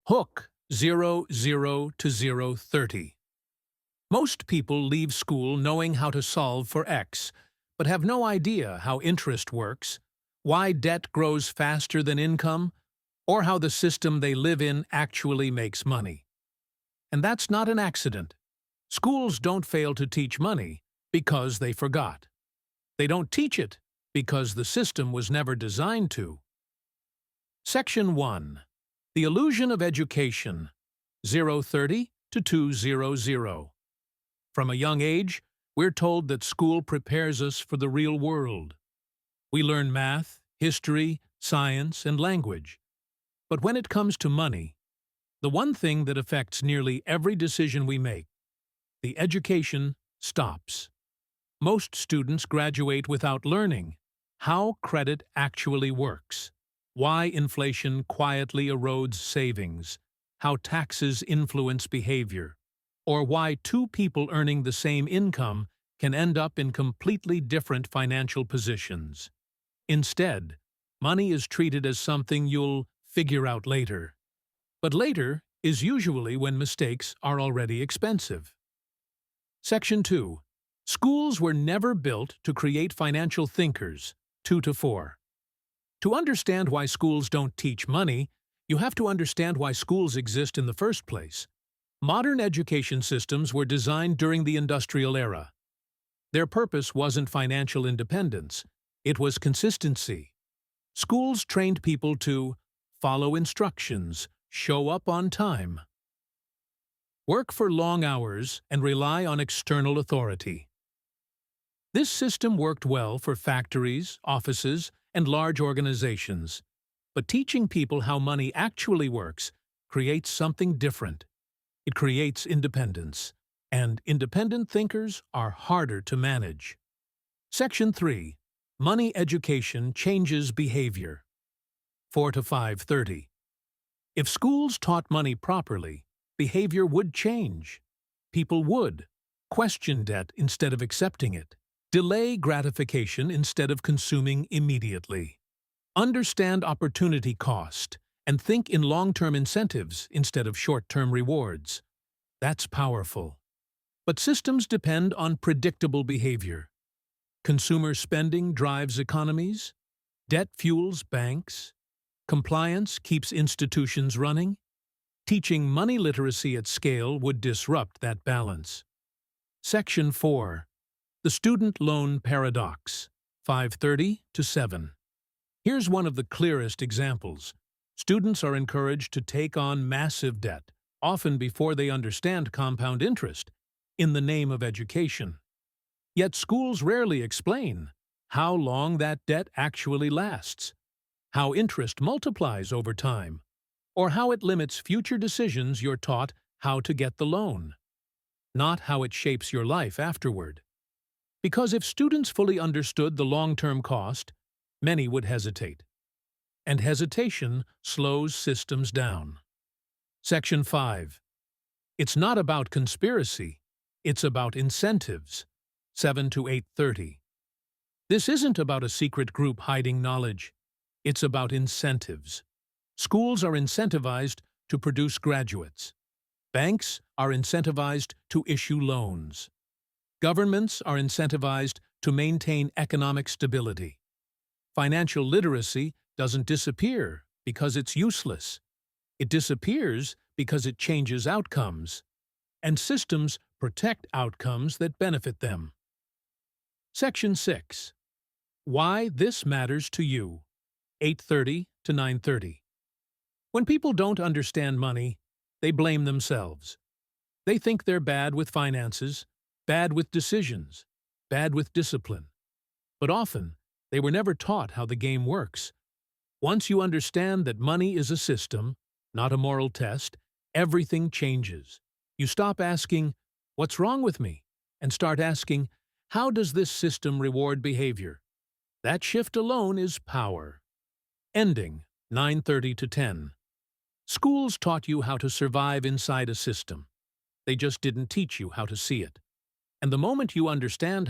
Hook 0, 0 to 0, 30. Most people leave school knowing how to solve for X, but have no idea how interest works, why debt grows faster than income, or how the system they live in actually makes money. And that's not an accident. Schools don't fail to teach money because they forgot. They don't teach it because the system was never designed to. Section 1. The Illusion of Education 030 to 200. From a young age, we're told that school prepares us for the real world. We learn math, history, science, and language. But when it comes to money, the one thing that affects nearly every decision we make, the education stops. Most students graduate without learning how credit actually works, why inflation quietly erodes savings, how taxes influence behavior, or why two people earning the same income can end up in completely different financial positions. Instead, money is treated as something you'll figure out later. But later is usually when mistakes are already expensive. Section 2. Schools were never built to create financial thinkers, 2 to 4. To understand why schools don't teach money, you have to understand why schools exist in the first place. Modern education systems were designed during the industrial era. Their purpose wasn't financial independence, it was consistency. Schools trained people to follow instructions, show up on time, work for long hours, and rely on external authority. This system worked well for factories, offices, and large organizations. But teaching people how money actually works creates something different. It creates independence, and independent thinkers are harder to manage. Section 3. Money education changes behavior. 4 to 5:30. If schools taught money properly, behavior would change. People would question debt instead of accepting it, delay gratification instead of consuming immediately, understand opportunity cost, and think in long-term incentives instead of short-term rewards. That's powerful. But systems depend on predictable behavior. Consumer spending drives economies, debt fuels banks, compliance keeps institutions running. Teaching money literacy at scale would disrupt that balance. Section 4. The Student Loan Paradox, 5:30 to 7. Here's one of the clearest examples. Students are encouraged to take on massive debt, often before they understand compound interest, in the name of education. Yet schools rarely explain how long that debt actually lasts, how interest multiplies over time, or how it limits future decisions. You're taught how to get the loan, not how it shapes your life afterward. Because if students fully understood the long-term cost, many would hesitate. And hesitation slows systems down. Section 5. It's not about conspiracy, it's about incentives. 7 to 8:30. This isn't about a secret group hiding knowledge. It's about incentives. Schools are incentivized to produce graduates. Banks are incentivized to issue loans. Governments are incentivized to maintain economic stability. Financial literacy doesn't disappear because it's useless. It disappears because it changes outcomes, and systems protect outcomes that benefit them. Section 6. Why this matters to you, 8:30 to 9:30. When people don't understand money, they blame themselves. They think they're bad with finances, bad with decisions, bad with discipline. But often, they were never taught how the game works. Once you understand that money is a system, not a moral test, everything changes. You stop asking, "What's wrong with me?" and start asking, "How does this system reward behavior?" That shift alone is power. Ending, 9:30 to 10. Schools taught you how to survive inside a system. They just didn't teach you how to see it. And the moment you understand